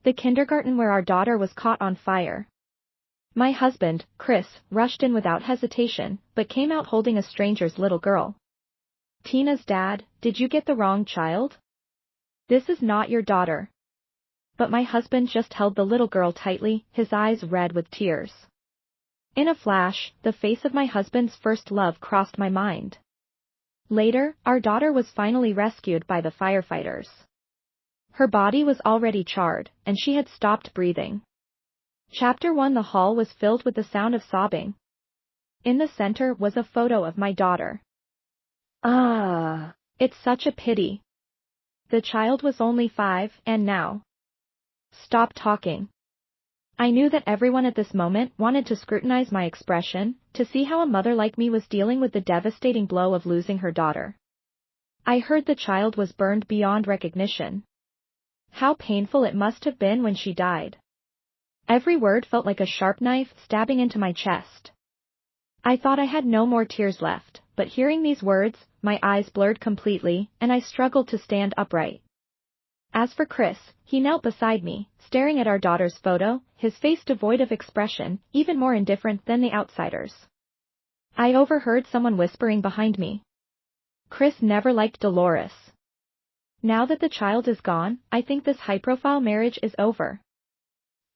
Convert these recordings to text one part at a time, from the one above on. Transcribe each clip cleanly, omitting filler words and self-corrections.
The kindergarten where our daughter was caught on fire. My husband, Chris, rushed in without hesitation, but came out holding a stranger's little girl. Tina's dad, did you get the wrong child? This is not your daughter. But my husband just held the little girl tightly, his eyes red with tears. In a flash, the face of my husband's first love crossed my mind. Later, our daughter was finally rescued by the firefighters. Her body was already charred, and she had stopped breathing. Chapter 1. The hall was filled with the sound of sobbing. In the center was a photo of my daughter. Ah, it's such a pity. The child was only 5, and now. Stop talking. I knew that everyone at this moment wanted to scrutinize my expression, to see how a mother like me was dealing with the devastating blow of losing her daughter. I heard the child was burned beyond recognition. How painful it must have been when she died. Every word felt like a sharp knife stabbing into my chest. I thought I had no more tears left, but hearing these words, my eyes blurred completely, and I struggled to stand upright. As for Chris, he knelt beside me, staring at our daughter's photo, his face devoid of expression, even more indifferent than the outsiders. I overheard someone whispering behind me. Chris never liked Dolores. Now that the child is gone, I think this high-profile marriage is over.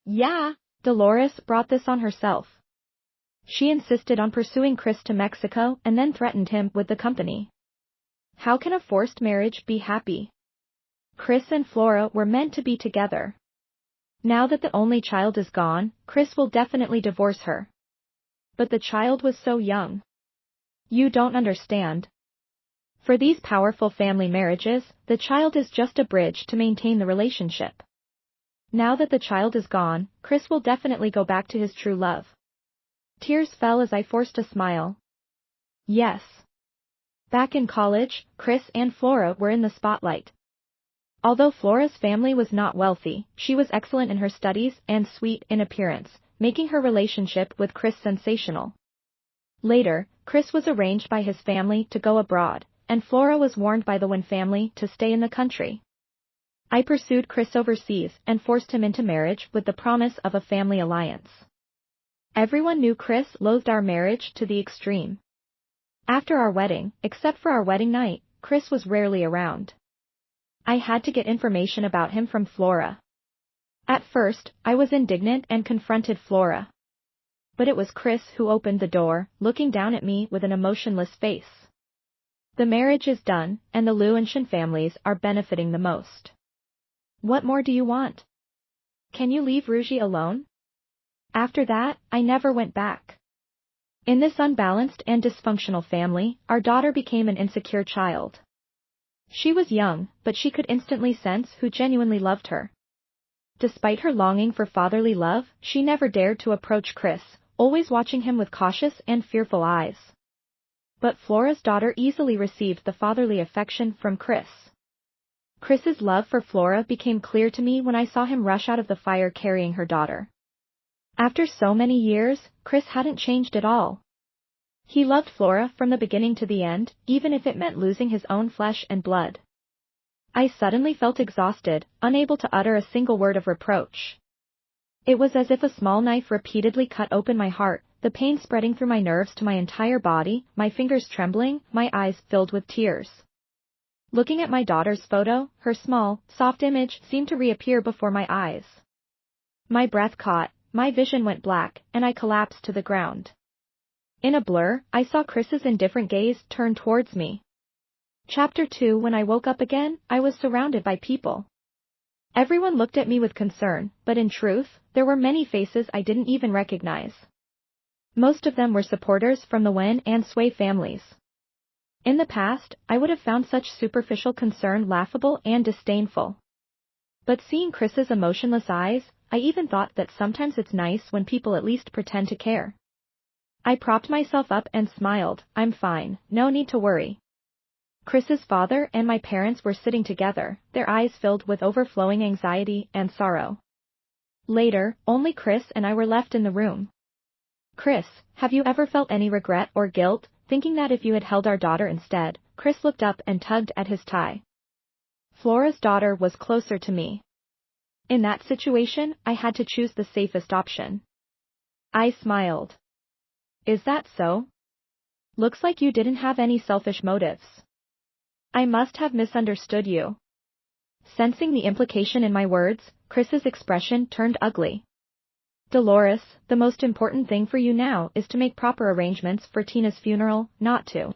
Yeah, Dolores brought this on herself. She insisted on pursuing Chris to Mexico and then threatened him with the company. How can a forced marriage be happy? Chris and Flora were meant to be together. Now that the only child is gone, Chris will definitely divorce her. But the child was so young. You don't understand. For these powerful family marriages, the child is just a bridge to maintain the relationship. Now that the child is gone, Chris will definitely go back to his true love. Tears fell as I forced a smile. Yes. Back in college, Chris and Flora were in the spotlight. Although Flora's family was not wealthy, she was excellent in her studies and sweet in appearance, making her relationship with Chris sensational. Later, Chris was arranged by his family to go abroad, and Flora was warned by the Wynn family to stay in the country. I pursued Chris overseas and forced him into marriage with the promise of a family alliance. Everyone knew Chris loathed our marriage to the extreme. After our wedding, except for our wedding night, Chris was rarely around. I had to get information about him from Flora. At first, I was indignant and confronted Flora. But it was Chris who opened the door, looking down at me with an emotionless face. The marriage is done, and the Liu and Shen families are benefiting the most. What more do you want? Can you leave Ruji alone? After that, I never went back. In this unbalanced and dysfunctional family, our daughter became an insecure child. She was young, but she could instantly sense who genuinely loved her. Despite her longing for fatherly love, she never dared to approach Chris, always watching him with cautious and fearful eyes. But Flora's daughter easily received the fatherly affection from Chris. Chris's love for Flora became clear to me when I saw him rush out of the fire carrying her daughter. After so many years, Chris hadn't changed at all. He loved Flora from the beginning to the end, even if it meant losing his own flesh and blood. I suddenly felt exhausted, unable to utter a single word of reproach. It was as if a small knife repeatedly cut open my heart, the pain spreading through my nerves to my entire body, my fingers trembling, my eyes filled with tears. Looking at my daughter's photo, her small, soft image seemed to reappear before my eyes. My breath caught, my vision went black, and I collapsed to the ground. In a blur, I saw Chris's indifferent gaze turn towards me. Chapter 2. When I woke up again, I was surrounded by people. Everyone looked at me with concern, but in truth, there were many faces I didn't even recognize. Most of them were supporters from the Wen and Sui families. In the past, I would have found such superficial concern laughable and disdainful. But seeing Chris's emotionless eyes, I even thought that sometimes it's nice when people at least pretend to care. I propped myself up and smiled. I'm fine, no need to worry. Chris's father and my parents were sitting together, their eyes filled with overflowing anxiety and sorrow. Later, only Chris and I were left in the room. Chris, have you ever felt any regret or guilt, thinking that if you had held our daughter instead? Chris looked up and tugged at his tie. Flora's daughter was closer to me. In that situation, I had to choose the safest option. I smiled. Is that so? Looks like you didn't have any selfish motives. I must have misunderstood you. Sensing the implication in my words, Chris's expression turned ugly. Dolores, the most important thing for you now is to make proper arrangements for Tina's funeral, not to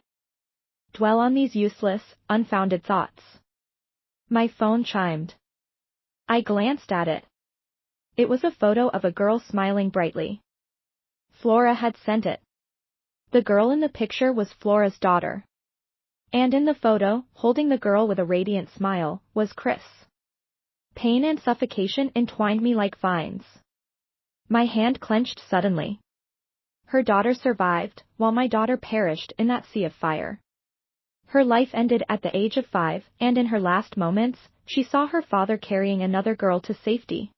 dwell on these useless, unfounded thoughts. My phone chimed. I glanced at it. It was a photo of a girl smiling brightly. Flora had sent it. The girl in the picture was Flora's daughter. And in the photo, holding the girl with a radiant smile, was Chris. Pain and suffocation entwined me like vines. My hand clenched suddenly. Her daughter survived, while my daughter perished in that sea of fire. Her life ended at the age of 5, and in her last moments, she saw her father carrying another girl to safety.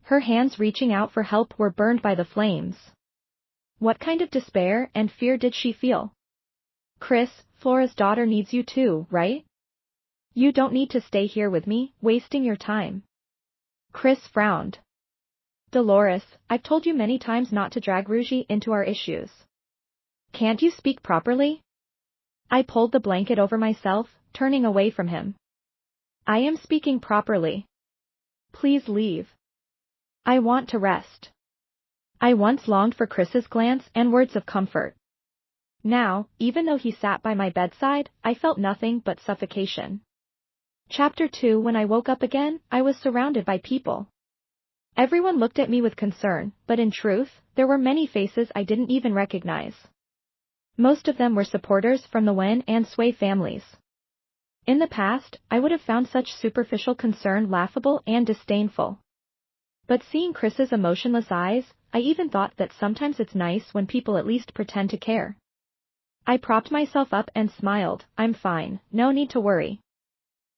Her hands reaching out for help were burned by the flames. What kind of despair and fear did she feel? Chris, Flora's daughter needs you too, right? You don't need to stay here with me, wasting your time. Chris frowned. Dolores, I've told you many times not to drag Ruji into our issues. Can't you speak properly? I pulled the blanket over myself, turning away from him. I am speaking properly. Please leave. I want to rest. I once longed for Chris's glance and words of comfort. Now, even though he sat by my bedside, I felt nothing but suffocation. Chapter 2. When I woke up again, I was surrounded by people. Everyone looked at me with concern, but in truth, there were many faces I didn't even recognize. Most of them were supporters from the Wen and Sui families. In the past, I would have found such superficial concern laughable and disdainful. But seeing Chris's emotionless eyes, I even thought that sometimes it's nice when people at least pretend to care. I propped myself up and smiled. I'm fine, no need to worry.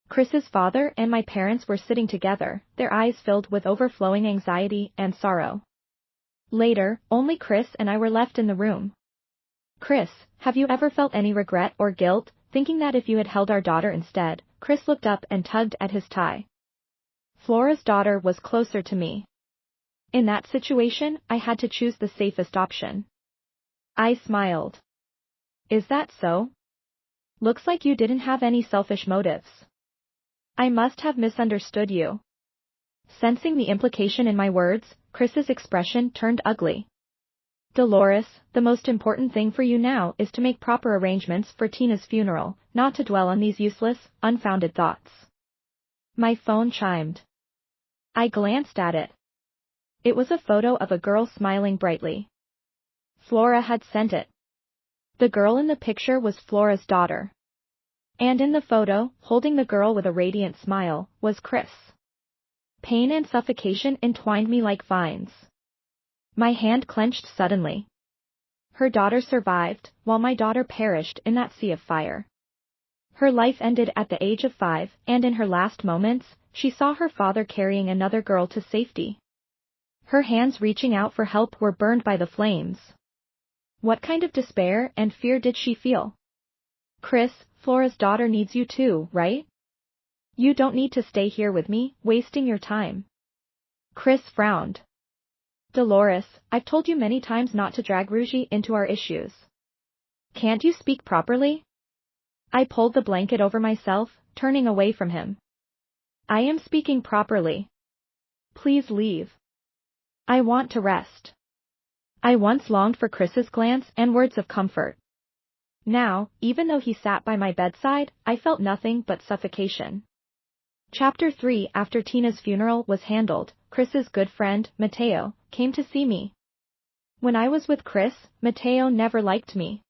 Chris's father and my parents were sitting together, their eyes filled with overflowing anxiety and sorrow. Later, only Chris and I were left in the room. Chris, have you ever felt any regret or guilt, thinking that if you had held our daughter instead? Chris looked up and tugged at his tie. Flora's daughter was closer to me. In that situation, I had to choose the safest option. I smiled. Is that so? Looks like you didn't have any selfish motives. I must have misunderstood you. Sensing the implication in my words, Chris's expression turned ugly. Dolores, the most important thing for you now is to make proper arrangements for Tina's funeral, not to dwell on these useless, unfounded thoughts. My phone chimed. I glanced at it. It was a photo of a girl smiling brightly. Flora had sent it. The girl in the picture was Flora's daughter. And in the photo, holding the girl with a radiant smile, was Chris. Pain and suffocation entwined me like vines. My hand clenched suddenly. Her daughter survived, while my daughter perished in that sea of fire. Her life ended at the age of 5, and in her last moments, she saw her father carrying another girl to safety. Her hands reaching out for help were burned by the flames. What kind of despair and fear did she feel? Chris, Flora's daughter needs you too, right? You don't need to stay here with me, wasting your time. Chris frowned. Dolores, I've told you many times not to drag Ruji into our issues. Can't you speak properly? I pulled the blanket over myself, turning away from him. I am speaking properly. Please leave. I want to rest. I once longed for Chris's glance and words of comfort. Now, even though he sat by my bedside, I felt nothing but suffocation. Chapter 3. After Tina's funeral was handled, Chris's good friend, Mateo, came to see me. When I was with Chris, Mateo never liked me.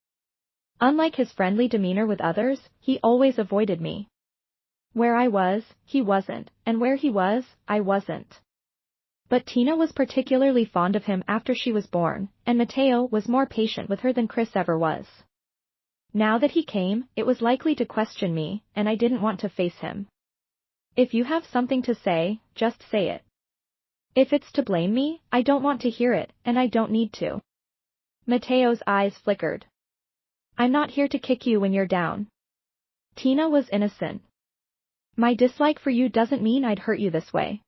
Unlike his friendly demeanor with others, he always avoided me. Where I was, he wasn't, and where he was, I wasn't. But Tina was particularly fond of him after she was born, and Mateo was more patient with her than Chris ever was. Now that he came, it was likely to question me, and I didn't want to face him. If you have something to say, just say it. If it's to blame me, I don't want to hear it, and I don't need to. Mateo's eyes flickered. I'm not here to kick you when you're down. Tina was innocent. My dislike for you doesn't mean I'd hurt you this way.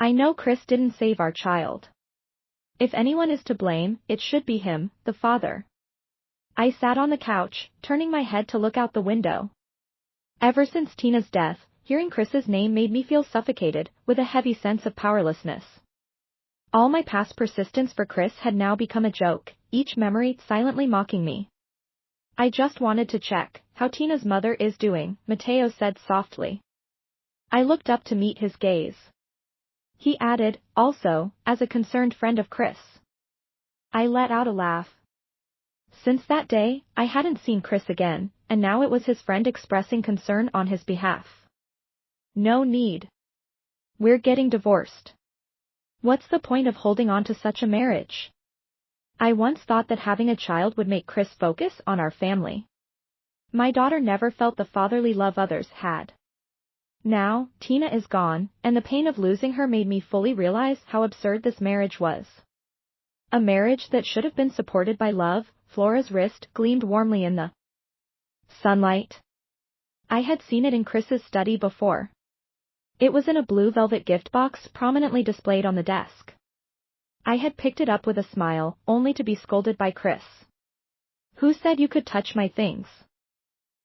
I know Chris didn't save our child. If anyone is to blame, it should be him, the father. I sat on the couch, turning my head to look out the window. Ever since Tina's death, hearing Chris's name made me feel suffocated, with a heavy sense of powerlessness. All my past persistence for Chris had now become a joke, each memory silently mocking me. I just wanted to check how Tina's mother is doing, Mateo said softly. I looked up to meet his gaze. He added, also, as a concerned friend of Chris. I let out a laugh. Since that day, I hadn't seen Chris again, and now it was his friend expressing concern on his behalf. No need. We're getting divorced. What's the point of holding on to such a marriage? I once thought that having a child would make Chris focus on our family. My daughter never felt the fatherly love others had. Now, Tina is gone, and the pain of losing her made me fully realize how absurd this marriage was. A marriage that should have been supported by love. Flora's wrist gleamed warmly in the sunlight. I had seen it in Chris's study before. It was in a blue velvet gift box prominently displayed on the desk. I had picked it up with a smile, only to be scolded by Chris. Who said you could touch my things?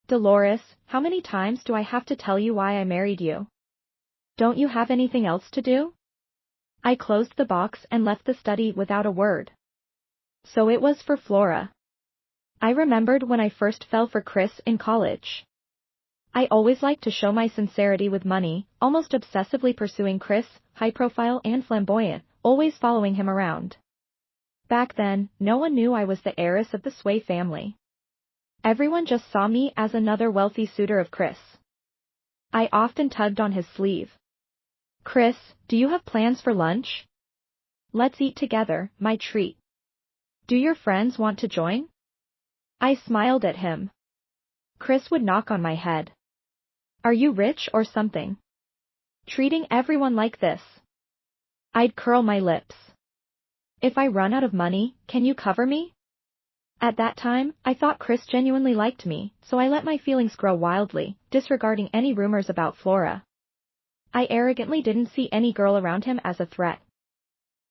Dolores, how many times do I have to tell you why I married you? Don't you have anything else to do? I closed the box and left the study without a word. So it was for Flora. I remembered when I first fell for Chris in college. I always liked to show my sincerity with money, almost obsessively pursuing Chris, high profile and flamboyant, always following him around. Back then, no one knew I was the heiress of the Sway family. Everyone just saw me as another wealthy suitor of Chris. I often tugged on his sleeve. Chris, do you have plans for lunch? Let's eat together, my treat. Do your friends want to join? I smiled at him. Chris would knock on my head. Are you rich or something? Treating everyone like this? I'd curl my lips. If I run out of money, can you cover me? At that time, I thought Chris genuinely liked me, so I let my feelings grow wildly, disregarding any rumors about Flora. I arrogantly didn't see any girl around him as a threat.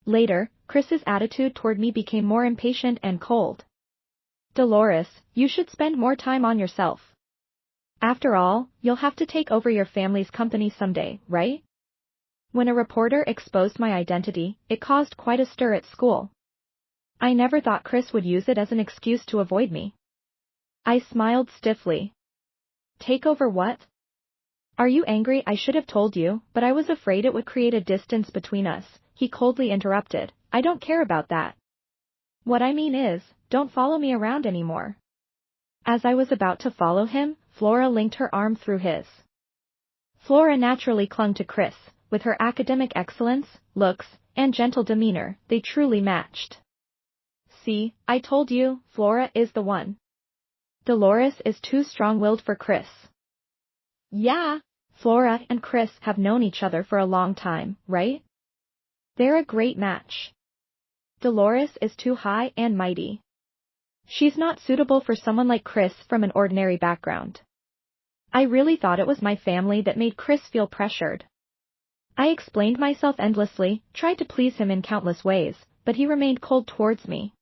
Later, Chris's attitude toward me became more impatient and cold. Dolores, you should spend more time on yourself. After all, you'll have to take over your family's company someday, right? When a reporter exposed my identity, it caused quite a stir at school. I never thought Chris would use it as an excuse to avoid me. I smiled stiffly. Take over what? Are you angry? I should have told you, but I was afraid it would create a distance between us, he coldly interrupted. I don't care about that. What I mean is, don't follow me around anymore. As I was about to follow him, Flora linked her arm through his. Flora naturally clung to Chris, with her academic excellence, looks, and gentle demeanor, they truly matched. See, I told you, Flora is the one. Dolores is too strong-willed for Chris. Yeah, Flora and Chris have known each other for a long time, right? They're a great match. Dolores is too high and mighty. She's not suitable for someone like Chris from an ordinary background. I really thought it was my family that made Chris feel pressured. I explained myself endlessly, tried to please him in countless ways, but he remained cold towards me.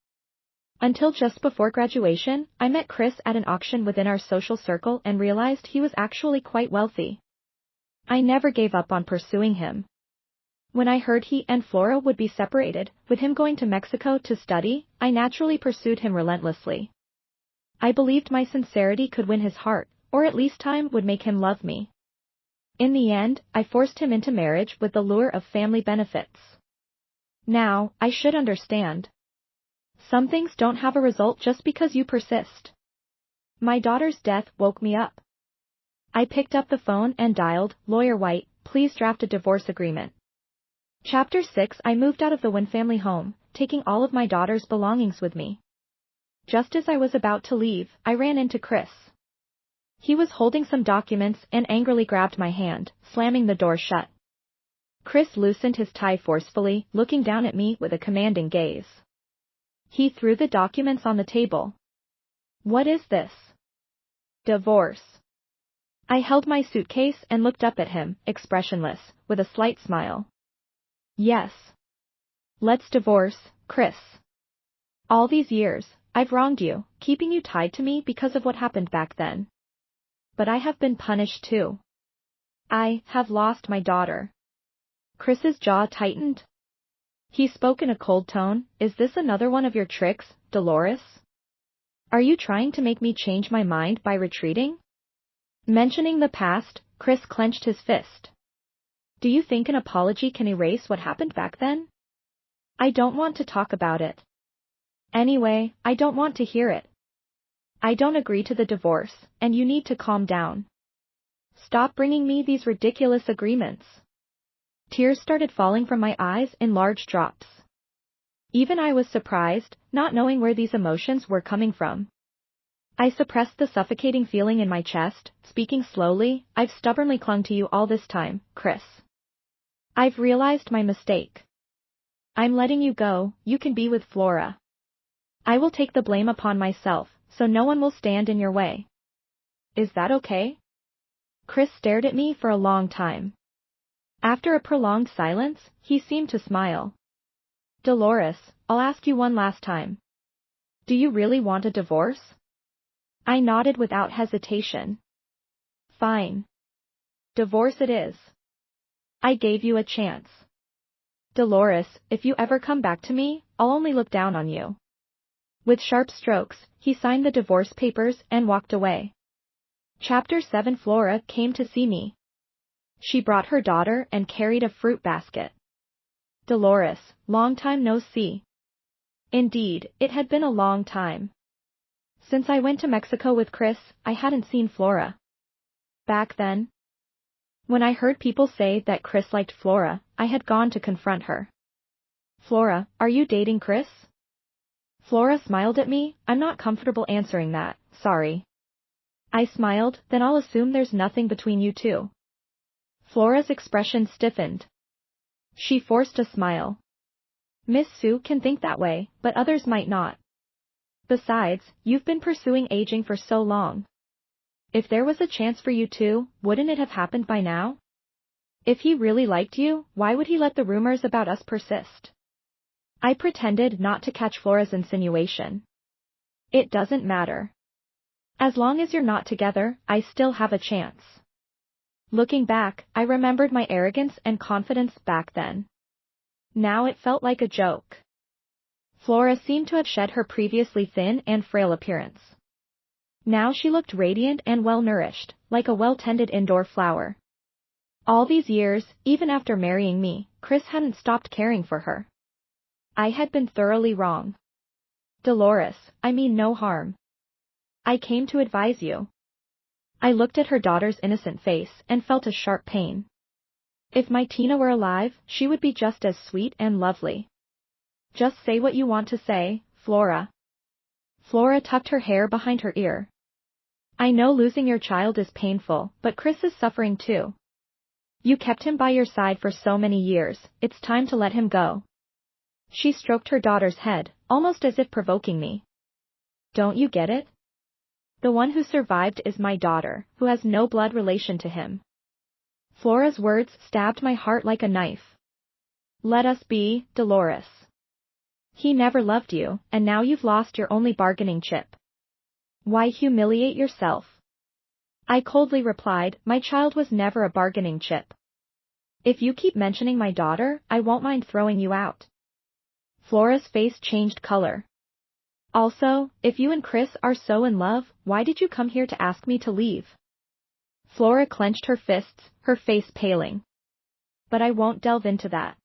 Until just before graduation, I met Chris at an auction within our social circle and realized he was actually quite wealthy. I never gave up on pursuing him. When I heard he and Flora would be separated, with him going to Mexico to study, I naturally pursued him relentlessly. I believed my sincerity could win his heart, or at least time would make him love me. In the end, I forced him into marriage with the lure of family benefits. Now, I should understand. Some things don't have a result just because you persist. My daughter's death woke me up. I picked up the phone and dialed, Lawyer White, please draft a divorce agreement. Chapter 6. I moved out of the Wynn family home, taking all of my daughter's belongings with me. Just as I was about to leave, I ran into Chris. He was holding some documents and angrily grabbed my hand, slamming the door shut. Chris loosened his tie forcefully, looking down at me with a commanding gaze. He threw the documents on the table. What is this? Divorce. I held my suitcase and looked up at him, expressionless, with a slight smile. Yes. Let's divorce, Chris. All these years, I've wronged you, keeping you tied to me because of what happened back then. But I have been punished too. I have lost my daughter. Chris's jaw tightened. He spoke in a cold tone. Is this another one of your tricks, Dolores? Are you trying to make me change my mind by retreating? Mentioning the past, Chris clenched his fist. Do you think an apology can erase what happened back then? I don't want to talk about it. Anyway, I don't want to hear it. I don't agree to the divorce, and you need to calm down. Stop bringing me these ridiculous agreements. Tears started falling from my eyes in large drops. Even I was surprised, not knowing where these emotions were coming from. I suppressed the suffocating feeling in my chest, speaking slowly. I've stubbornly clung to you all this time, Chris. I've realized my mistake. I'm letting you go. You can be with Flora. I will take the blame upon myself, so no one will stand in your way. Is that okay? Chris stared at me for a long time. After a prolonged silence, he seemed to smile. Dolores, I'll ask you one last time. Do you really want a divorce? I nodded without hesitation. Fine. Divorce it is. I gave you a chance. Dolores, if you ever come back to me, I'll only look down on you. With sharp strokes, he signed the divorce papers and walked away. Chapter 7. Flora came to see me. She brought her daughter and carried a fruit basket. Dolores, long time no see. Indeed, it had been a long time. Since I went to Mexico with Chris, I hadn't seen Flora. Back then, when I heard people say that Chris liked Flora, I had gone to confront her. Flora, are you dating Chris? Flora smiled at me. I'm not comfortable answering that, sorry. I smiled. Then I'll assume there's nothing between you two. Flora's expression stiffened. She forced a smile. Miss Sue can think that way, but others might not. Besides, you've been pursuing aging for so long. If there was a chance for you two, wouldn't it have happened by now? If he really liked you, why would he let the rumors about us persist? I pretended not to catch Flora's insinuation. It doesn't matter. As long as you're not together, I still have a chance. Looking back, I remembered my arrogance and confidence back then. Now it felt like a joke. Flora seemed to have shed her previously thin and frail appearance. Now she looked radiant and well-nourished, like a well-tended indoor flower. All these years, even after marrying me, Chris hadn't stopped caring for her. I had been thoroughly wrong. Dolores, I mean no harm. I came to advise you. I looked at her daughter's innocent face and felt a sharp pain. If my Tina were alive, she would be just as sweet and lovely. Just say what you want to say, Flora. Flora tucked her hair behind her ear. I know losing your child is painful, but Chris is suffering too. You kept him by your side for so many years, it's time to let him go. She stroked her daughter's head, almost as if provoking me. Don't you get it? The one who survived is my daughter, who has no blood relation to him. Flora's words stabbed my heart like a knife. Let us be, Dolores. He never loved you, and now you've lost your only bargaining chip. Why humiliate yourself? I coldly replied, my child was never a bargaining chip. If you keep mentioning my daughter, I won't mind throwing you out. Flora's face changed color. Also, if you and Chris are so in love, why did you come here to ask me to leave? Flora clenched her fists, her face paling. But I won't delve into that.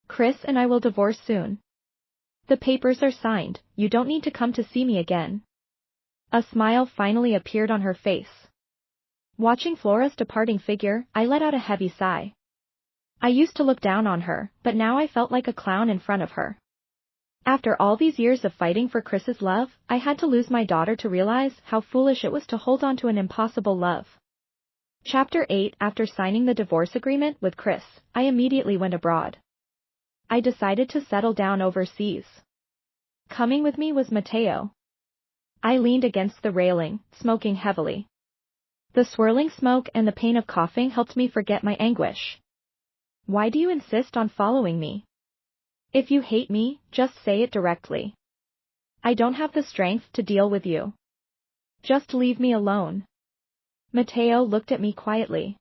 Chris and I will divorce soon. The papers are signed, you don't need to come to see me again. A smile finally appeared on her face. Watching Flora's departing figure, I let out a heavy sigh. I used to look down on her, but now I felt like a clown in front of her. After all these years of fighting for Chris's love, I had to lose my daughter to realize how foolish it was to hold on to an impossible love. Chapter 8. After signing the divorce agreement with Chris, I immediately went abroad. I decided to settle down overseas. Coming with me was Mateo. I leaned against the railing, smoking heavily. The swirling smoke and the pain of coughing helped me forget my anguish. Why do you insist on following me? If you hate me, just say it directly. I don't have the strength to deal with you. Just leave me alone. Mateo looked at me quietly.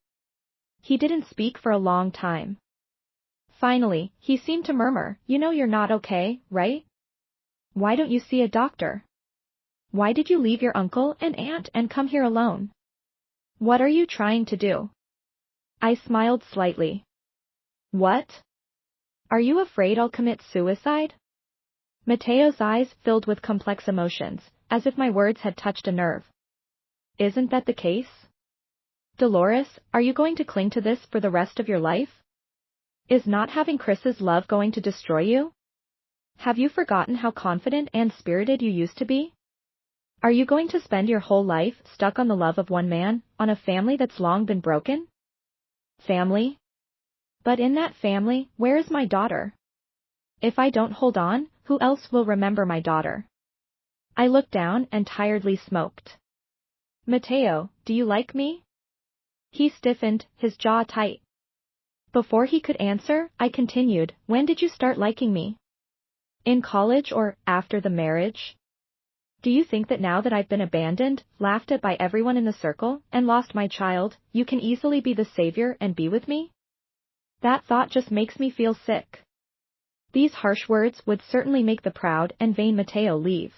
He didn't speak for a long time. Finally, he seemed to murmur, "You know you're not okay, right? Why don't you see a doctor? Why did you leave your uncle and aunt and come here alone? What are you trying to do?" I smiled slightly. What? Are you afraid I'll commit suicide? Mateo's eyes filled with complex emotions, as if my words had touched a nerve. Isn't that the case? Dolores, are you going to cling to this for the rest of your life? Is not having Chris's love going to destroy you? Have you forgotten how confident and spirited you used to be? Are you going to spend your whole life stuck on the love of one man, on a family that's long been broken? Family? But in that family, where is my daughter? If I don't hold on, who else will remember my daughter? I looked down and tiredly smoked. Mateo, do you like me? He stiffened, his jaw tight. Before he could answer, I continued, when did you start liking me? In college or after the marriage? Do you think that now that I've been abandoned, laughed at by everyone in the circle, and lost my child, you can easily be the savior and be with me? That thought just makes me feel sick. These harsh words would certainly make the proud and vain Mateo leave.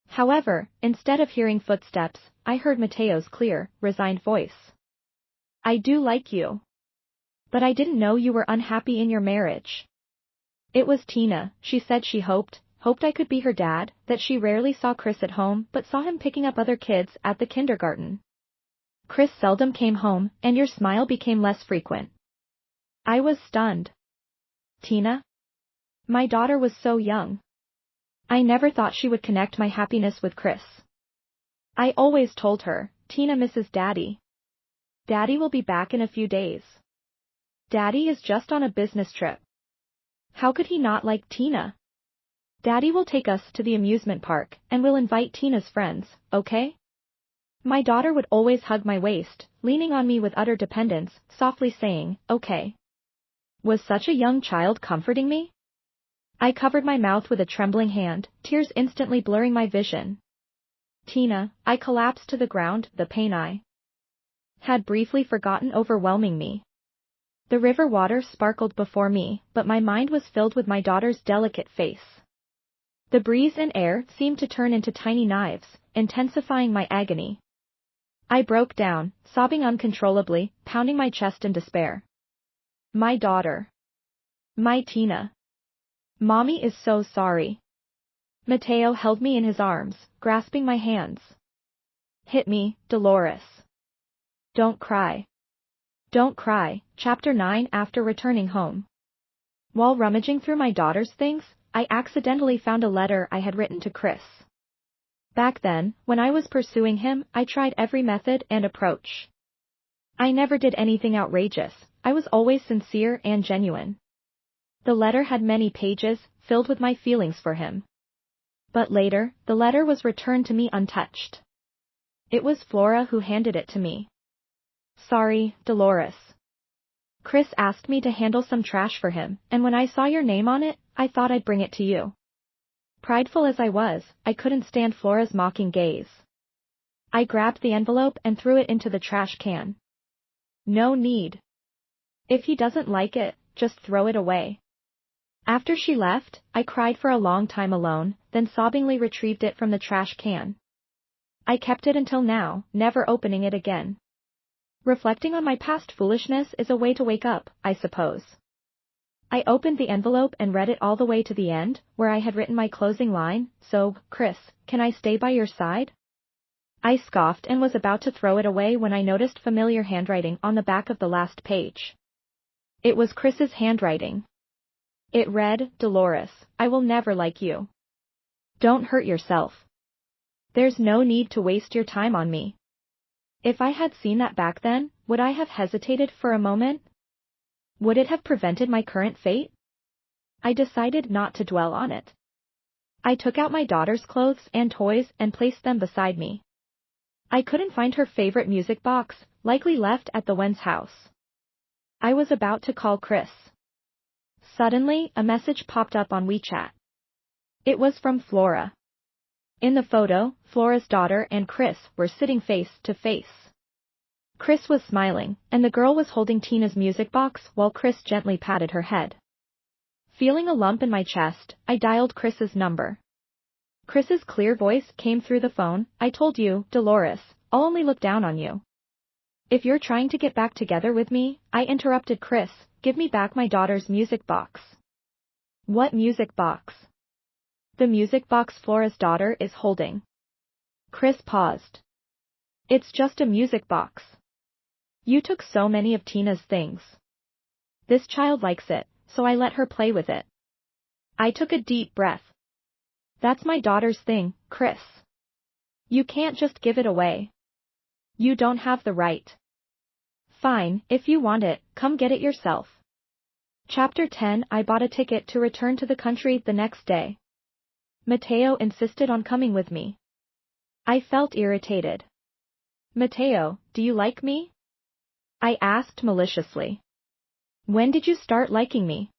However, instead of hearing footsteps, I heard Mateo's clear, resigned voice. I do like you. But I didn't know you were unhappy in your marriage. It was Tina, she said she hoped I could be her dad, that she rarely saw Chris at home but saw him picking up other kids at the kindergarten. Chris seldom came home, and your smile became less frequent. I was stunned. Tina? My daughter was so young. I never thought she would connect my happiness with Chris. I always told her, Tina misses Daddy. Daddy will be back in a few days. Daddy is just on a business trip. How could he not like Tina? Daddy will take us to the amusement park, and we'll invite Tina's friends, okay? My daughter would always hug my waist, leaning on me with utter dependence, softly saying, okay. Was such a young child comforting me? I covered my mouth with a trembling hand, tears instantly blurring my vision. Tina, I collapsed to the ground, the pain I had briefly forgotten overwhelming me. The river water sparkled before me, but my mind was filled with my daughter's delicate face. The breeze and air seemed to turn into tiny knives, intensifying my agony. I broke down, sobbing uncontrollably, pounding my chest in despair. My daughter. My Tina. Mommy is so sorry. Mateo held me in his arms, grasping my hands. Hit me, Dolores. Don't cry. Don't cry. Chapter 9. After returning home. While rummaging through my daughter's things, I accidentally found a letter I had written to Chris. Back then, when I was pursuing him, I tried every method and approach. I never did anything outrageous, I was always sincere and genuine. The letter had many pages, filled with my feelings for him. But later, the letter was returned to me untouched. It was Flora who handed it to me. Sorry, Dolores. Chris asked me to handle some trash for him, and when I saw your name on it, I thought I'd bring it to you. Prideful as I was, I couldn't stand Flora's mocking gaze. I grabbed the envelope and threw it into the trash can. No need. If he doesn't like it, just throw it away. After she left, I cried for a long time alone, then sobbingly retrieved it from the trash can. I kept it until now, never opening it again. Reflecting on my past foolishness is a way to wake up, I suppose. I opened the envelope and read it all the way to the end, where I had written my closing line, so, Chris, can I stay by your side? I scoffed and was about to throw it away when I noticed familiar handwriting on the back of the last page. It was Chris's handwriting. It read, Dolores, I will never like you. Don't hurt yourself. There's no need to waste your time on me. If I had seen that back then, would I have hesitated for a moment? Would it have prevented my current fate? I decided not to dwell on it. I took out my daughter's clothes and toys and placed them beside me. I couldn't find her favorite music box, likely left at the Wen's house. I was about to call Chris. Suddenly, a message popped up on WeChat. It was from Flora. In the photo, Flora's daughter and Chris were sitting face to face. Chris was smiling, and the girl was holding Tina's music box while Chris gently patted her head. Feeling a lump in my chest, I dialed Chris's number. Chris's clear voice came through the phone. I told you, Dolores, I'll only look down on you. If you're trying to get back together with me, I interrupted Chris, give me back my daughter's music box. What music box? The music box Flora's daughter is holding. Chris paused. It's just a music box. You took so many of Tina's things. This child likes it, so I let her play with it. I took a deep breath. That's my daughter's thing, Chris. You can't just give it away. You don't have the right. Fine, if you want it, come get it yourself. Chapter 10. I bought a ticket to return to the country the next day. Mateo insisted on coming with me. I felt irritated. Mateo, do you like me? I asked maliciously. When did you start liking me?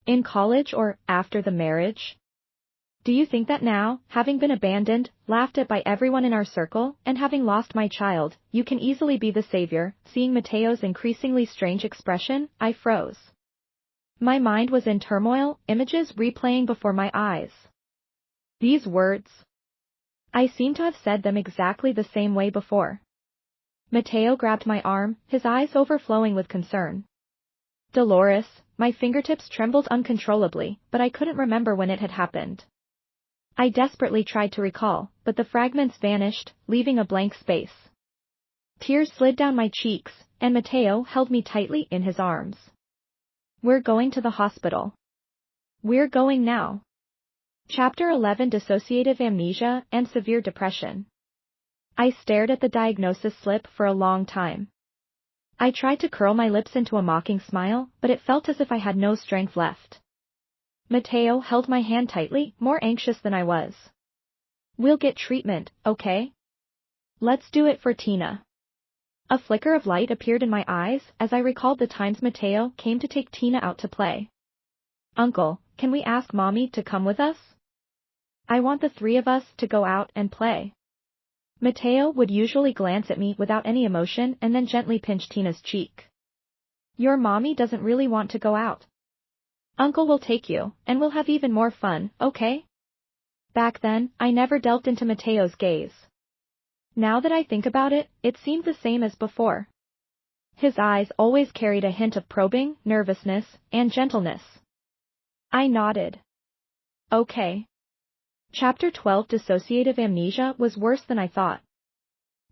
In college or after the marriage? Do you think that now, having been abandoned, laughed at by everyone in our circle, and having lost my child, you can easily be the savior? Seeing Mateo's increasingly strange expression, I froze. My mind was in turmoil, images replaying before my eyes. These words. I seem to have said them exactly the same way before. Mateo grabbed my arm, his eyes overflowing with concern. Dolores, my fingertips trembled uncontrollably, but I couldn't remember when it had happened. I desperately tried to recall, but the fragments vanished, leaving a blank space. Tears slid down my cheeks, and Mateo held me tightly in his arms. We're going to the hospital. We're going now. Chapter 11. Dissociative amnesia and severe depression. I stared at the diagnosis slip for a long time. I tried to curl my lips into a mocking smile, but it felt as if I had no strength left. Mateo held my hand tightly, more anxious than I was. We'll get treatment, okay? Let's do it for Tina. A flicker of light appeared in my eyes as I recalled the times Mateo came to take Tina out to play. Uncle, can we ask Mommy to come with us? I want the three of us to go out and play. Mateo would usually glance at me without any emotion and then gently pinch Tina's cheek. Your mommy doesn't really want to go out. Uncle will take you, and we'll have even more fun, okay? Back then, I never delved into Mateo's gaze. Now that I think about it, it seemed the same as before. His eyes always carried a hint of probing, nervousness, and gentleness. I nodded. Okay. Chapter 12. Dissociative amnesia was worse than I thought.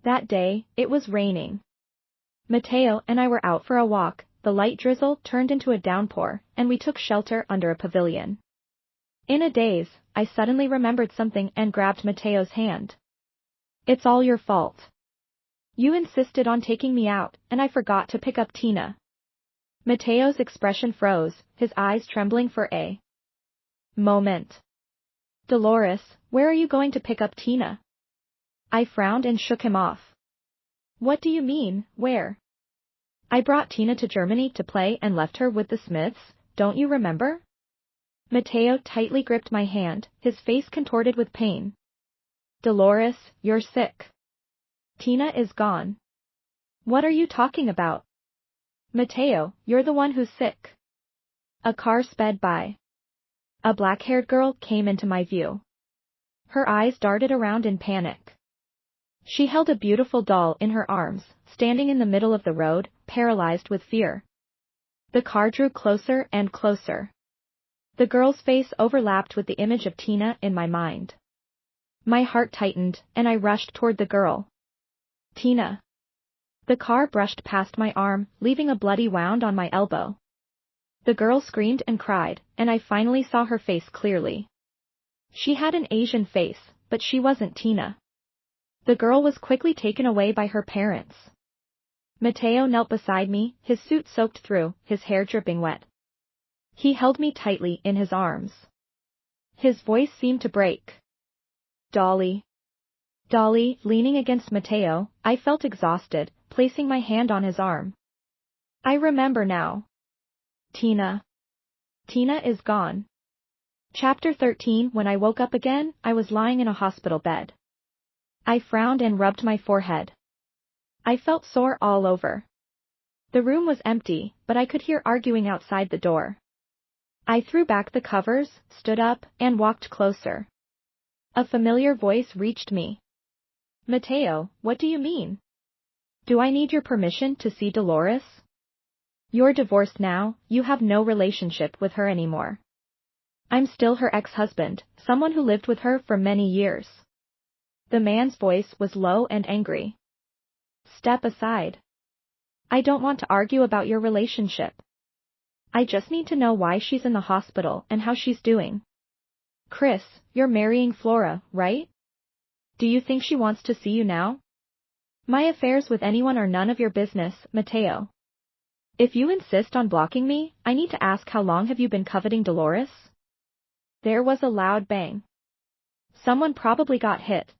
That day, it was raining. Mateo and I were out for a walk, the light drizzle turned into a downpour, and we took shelter under a pavilion. In a daze, I suddenly remembered something and grabbed Mateo's hand. It's all your fault. You insisted on taking me out, and I forgot to pick up Tina. Mateo's expression froze, his eyes trembling for a moment. Dolores, where are you going to pick up Tina? I frowned and shook him off. What do you mean, where? I brought Tina to Germany to play and left her with the Smiths, don't you remember? Mateo tightly gripped my hand, his face contorted with pain. Dolores, you're sick. Tina is gone. What are you talking about? Mateo, you're the one who's sick. A car sped by. A black-haired girl came into my view. Her eyes darted around in panic. She held a beautiful doll in her arms, standing in the middle of the road, paralyzed with fear. The car drew closer and closer. The girl's face overlapped with the image of Tina in my mind. My heart tightened, and I rushed toward the girl. Tina. The car brushed past my arm, leaving a bloody wound on my elbow. The girl screamed and cried, and I finally saw her face clearly. She had an Asian face, but she wasn't Tina. The girl was quickly taken away by her parents. Mateo knelt beside me, his suit soaked through, his hair dripping wet. He held me tightly in his arms. His voice seemed to break. Dolly. Dolly, leaning against Mateo, I felt exhausted, placing my hand on his arm. I remember now. Tina. Tina is gone. Chapter 13. When I woke up again, I was lying in a hospital bed. I frowned and rubbed my forehead. I felt sore all over. The room was empty, but I could hear arguing outside the door. I threw back the covers, stood up, and walked closer. A familiar voice reached me. Mateo, what do you mean? Do I need your permission to see Dolores? You're divorced now, you have no relationship with her anymore. I'm still her ex-husband, someone who lived with her for many years. The man's voice was low and angry. Step aside. I don't want to argue about your relationship. I just need to know why she's in the hospital and how she's doing. Chris, you're marrying Flora, right? Do you think she wants to see you now? My affairs with anyone are none of your business, Mateo. If you insist on blocking me, I need to ask how long have you been coveting Dolores? There was a loud bang. Someone probably got hit.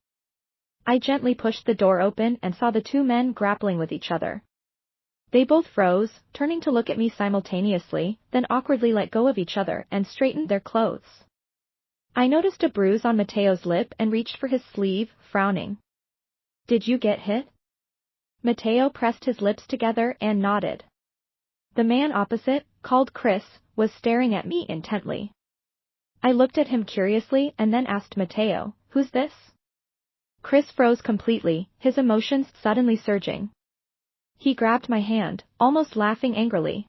I gently pushed the door open and saw the two men grappling with each other. They both froze, turning to look at me simultaneously, then awkwardly let go of each other and straightened their clothes. I noticed a bruise on Mateo's lip and reached for his sleeve, frowning. Did you get hit? Mateo pressed his lips together and nodded. The man opposite, called Chris, was staring at me intently. I looked at him curiously and then asked Mateo, who's this? Chris froze completely, his emotions suddenly surging. He grabbed my hand, almost laughing angrily.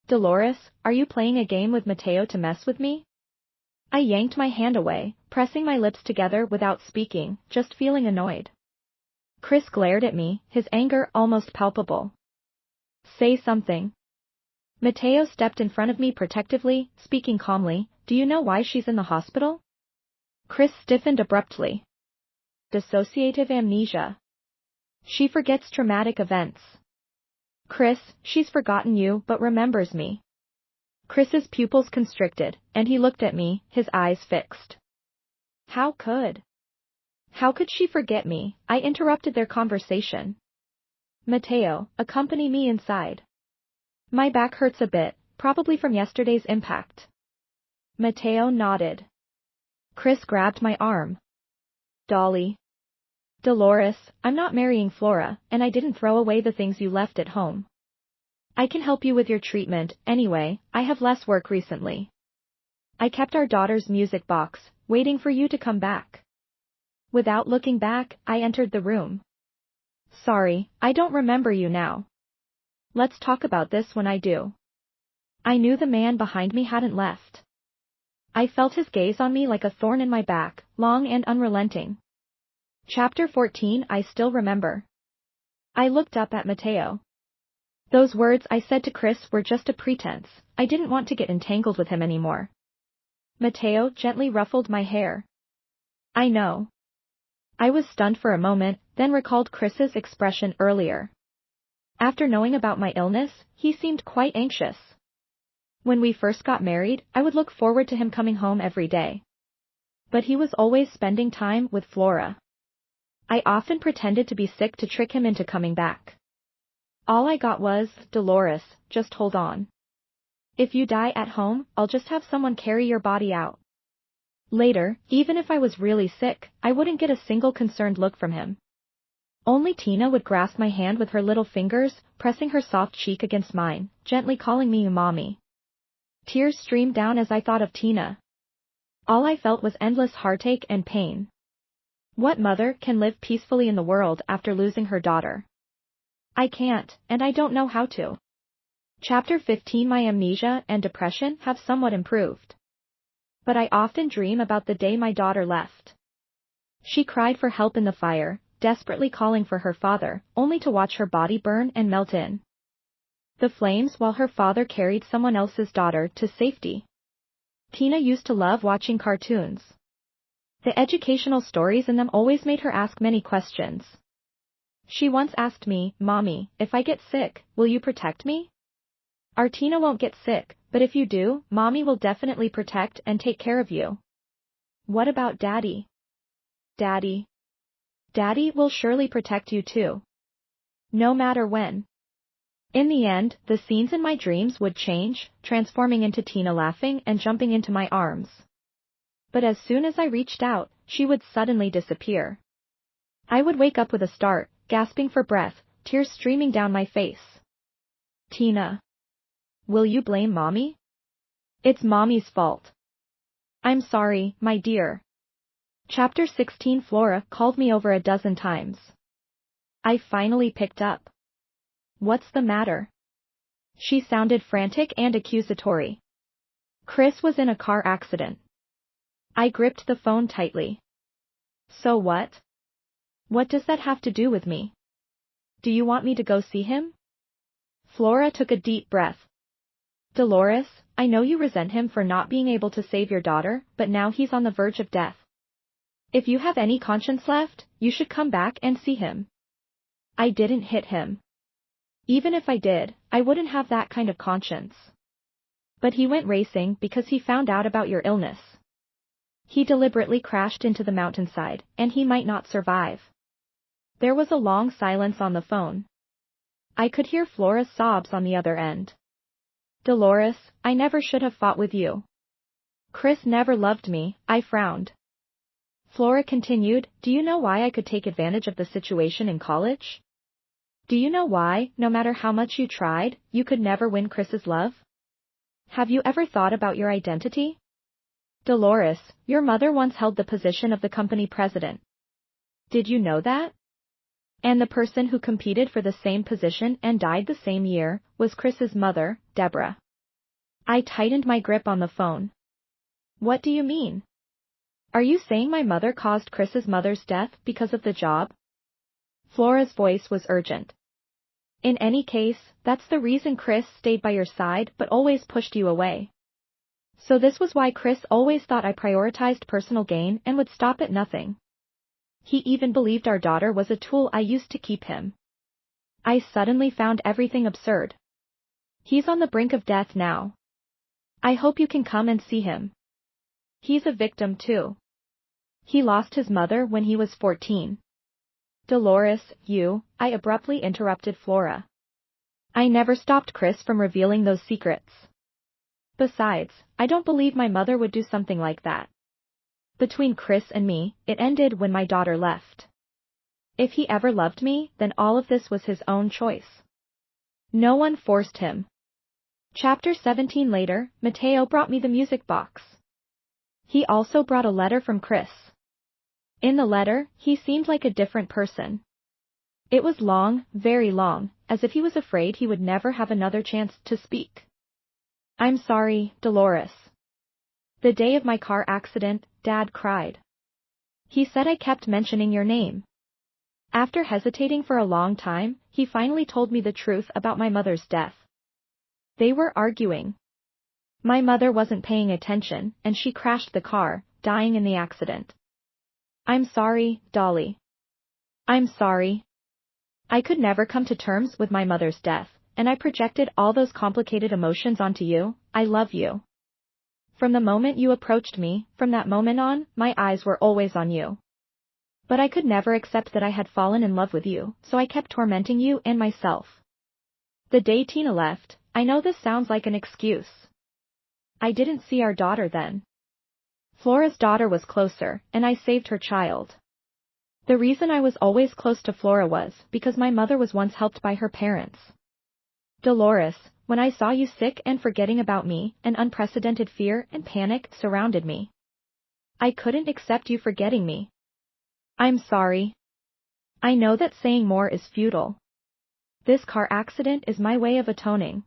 Dolores, are you playing a game with Mateo to mess with me? I yanked my hand away, pressing my lips together without speaking, just feeling annoyed. Chris glared at me, his anger almost palpable. Say something. Mateo stepped in front of me protectively, speaking calmly, do you know why she's in the hospital? Chris stiffened abruptly. Dissociative amnesia. She forgets traumatic events. Chris, she's forgotten you but remembers me. Chris's pupils constricted, and he looked at me, his eyes fixed. How could she forget me? I interrupted their conversation. Mateo, accompany me inside. My back hurts a bit, probably from yesterday's impact. Mateo nodded. Chris grabbed my arm. Dolly. Dolores, I'm not marrying Flora, and I didn't throw away the things you left at home. I can help you with your treatment, anyway, I have less work recently. I kept our daughter's music box, waiting for you to come back. Without looking back, I entered the room. Sorry, I don't remember you now. Let's talk about this when I do. I knew the man behind me hadn't left. I felt his gaze on me like a thorn in my back, long and unrelenting. Chapter 14. I still remember. I looked up at Mateo. Those words I said to Chris were just a pretense, I didn't want to get entangled with him anymore. Mateo gently ruffled my hair. I know. I was stunned for a moment, then recalled Chris's expression earlier. After knowing about my illness, he seemed quite anxious. When we first got married, I would look forward to him coming home every day. But he was always spending time with Flora. I often pretended to be sick to trick him into coming back. All I got was, Dolores, just hold on. If you die at home, I'll just have someone carry your body out. Later, even if I was really sick, I wouldn't get a single concerned look from him. Only Tina would grasp my hand with her little fingers, pressing her soft cheek against mine, gently calling me mommy. Tears streamed down as I thought of Tina. All I felt was endless heartache and pain. What mother can live peacefully in the world after losing her daughter? I can't, and I don't know how to. Chapter 15. My amnesia and depression have somewhat improved. But I often dream about the day my daughter left. She cried for help in the fire, desperately calling for her father, only to watch her body burn and melt in the flames while her father carried someone else's daughter to safety. Tina used to love watching cartoons. The educational stories in them always made her ask many questions. She once asked me, Mommy, if I get sick, will you protect me? Our Tina won't get sick, but if you do, Mommy will definitely protect and take care of you. What about Daddy? Daddy. Daddy will surely protect you too. No matter when. In the end, the scenes in my dreams would change, transforming into Tina laughing and jumping into my arms. But as soon as I reached out, she would suddenly disappear. I would wake up with a start, gasping for breath, tears streaming down my face. Tina. Will you blame Mommy? It's Mommy's fault. I'm sorry, my dear. Chapter 16. Flora called me over a dozen times. I finally picked up. What's the matter? She sounded frantic and accusatory. Chris was in a car accident. I gripped the phone tightly. So what? What does that have to do with me? Do you want me to go see him? Flora took a deep breath. Dolores, I know you resent him for not being able to save your daughter, but now he's on the verge of death. If you have any conscience left, you should come back and see him. I didn't hit him. Even if I did, I wouldn't have that kind of conscience. But he went racing because he found out about your illness. He deliberately crashed into the mountainside, and he might not survive. There was a long silence on the phone. I could hear Flora's sobs on the other end. Dolores, I never should have fought with you. Chris never loved me, I frowned. Flora continued, do you know why I could take advantage of the situation in college? Do you know why, no matter how much you tried, you could never win Chris's love? Have you ever thought about your identity? Dolores, your mother once held the position of the company president. Did you know that? And the person who competed for the same position and died the same year was Chris's mother, Deborah. I tightened my grip on the phone. What do you mean? Are you saying my mother caused Chris's mother's death because of the job? Flora's voice was urgent. In any case, that's the reason Chris stayed by your side but always pushed you away. So this was why Chris always thought I prioritized personal gain and would stop at nothing. He even believed our daughter was a tool I used to keep him. I suddenly found everything absurd. He's on the brink of death now. I hope you can come and see him. He's a victim too. He lost his mother when he was 14. Dolores, I abruptly interrupted Flora. I never stopped Chris from revealing those secrets. Besides, I don't believe my mother would do something like that. Between Chris and me, it ended when my daughter left. If he ever loved me, then all of this was his own choice. No one forced him. Chapter 17. Later, Mateo brought me the music box. He also brought a letter from Chris. In the letter, he seemed like a different person. It was long, very long, as if he was afraid he would never have another chance to speak. I'm sorry, Dolores. The day of my car accident, Dad cried. He said I kept mentioning your name. After hesitating for a long time, he finally told me the truth about my mother's death. They were arguing. My mother wasn't paying attention, and she crashed the car, dying in the accident. I'm sorry, Dolly. I'm sorry. I could never come to terms with my mother's death, and I projected all those complicated emotions onto you. I love you. From the moment you approached me, from that moment on, my eyes were always on you. But I could never accept that I had fallen in love with you, so I kept tormenting you and myself. The day Tina left, I know this sounds like an excuse. I didn't see our daughter then. Flora's daughter was closer, and I saved her child. The reason I was always close to Flora was because my mother was once helped by her parents. Dolores, when I saw you sick and forgetting about me, an unprecedented fear and panic surrounded me. I couldn't accept you forgetting me. I'm sorry. I know that saying more is futile. This car accident is my way of atoning.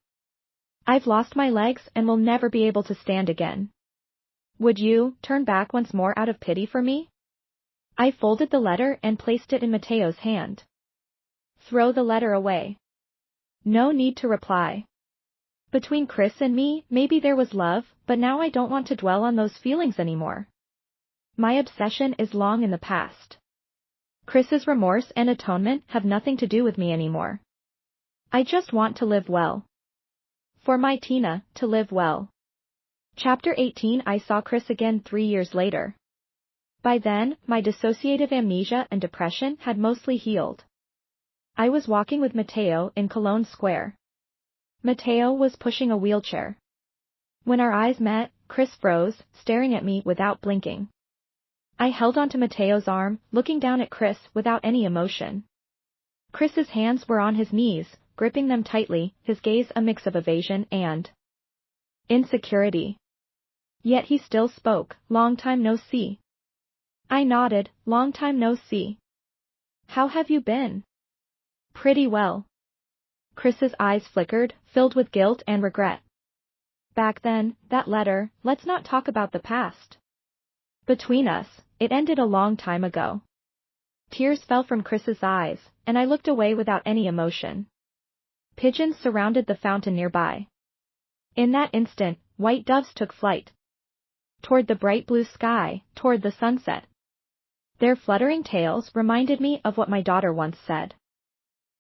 I've lost my legs and will never be able to stand again. Would you turn back once more out of pity for me? I folded the letter and placed it in Mateo's hand. Throw the letter away. No need to reply. Between Chris and me, maybe there was love, but now I don't want to dwell on those feelings anymore. My obsession is long in the past. Chris's remorse and atonement have nothing to do with me anymore. I just want to live well. For my Tina, to live well. Chapter 18. I saw Chris again 3 years later. By then, my dissociative amnesia and depression had mostly healed. I was walking with Mateo in Cologne Square. Mateo was pushing a wheelchair. When our eyes met, Chris froze, staring at me without blinking. I held onto Mateo's arm, looking down at Chris without any emotion. Chris's hands were on his knees, gripping them tightly, his gaze a mix of evasion and insecurity. Yet he still spoke, "Long time no see." I nodded, "Long time no see. How have you been?" "Pretty well." Chris's eyes flickered, filled with guilt and regret. "Back then, that letter, let's not talk about the past. Between us, it ended a long time ago." Tears fell from Chris's eyes, and I looked away without any emotion. Pigeons surrounded the fountain nearby. In that instant, white doves took flight. Toward the bright blue sky, toward the sunset. Their fluttering tails reminded me of what my daughter once said.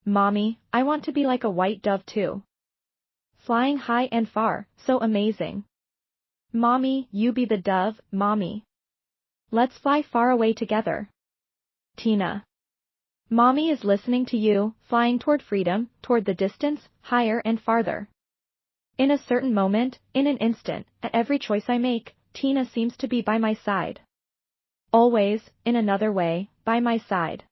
"Mommy, I want to be like a white dove too. Flying high and far, so amazing. Mommy, you be the dove, Mommy. Let's fly far away together." Tina. Mommy is listening to you, flying toward freedom, toward the distance, higher and farther. In a certain moment, in an instant, at every choice I make, Tina seems to be by my side. Always, in another way, by my side.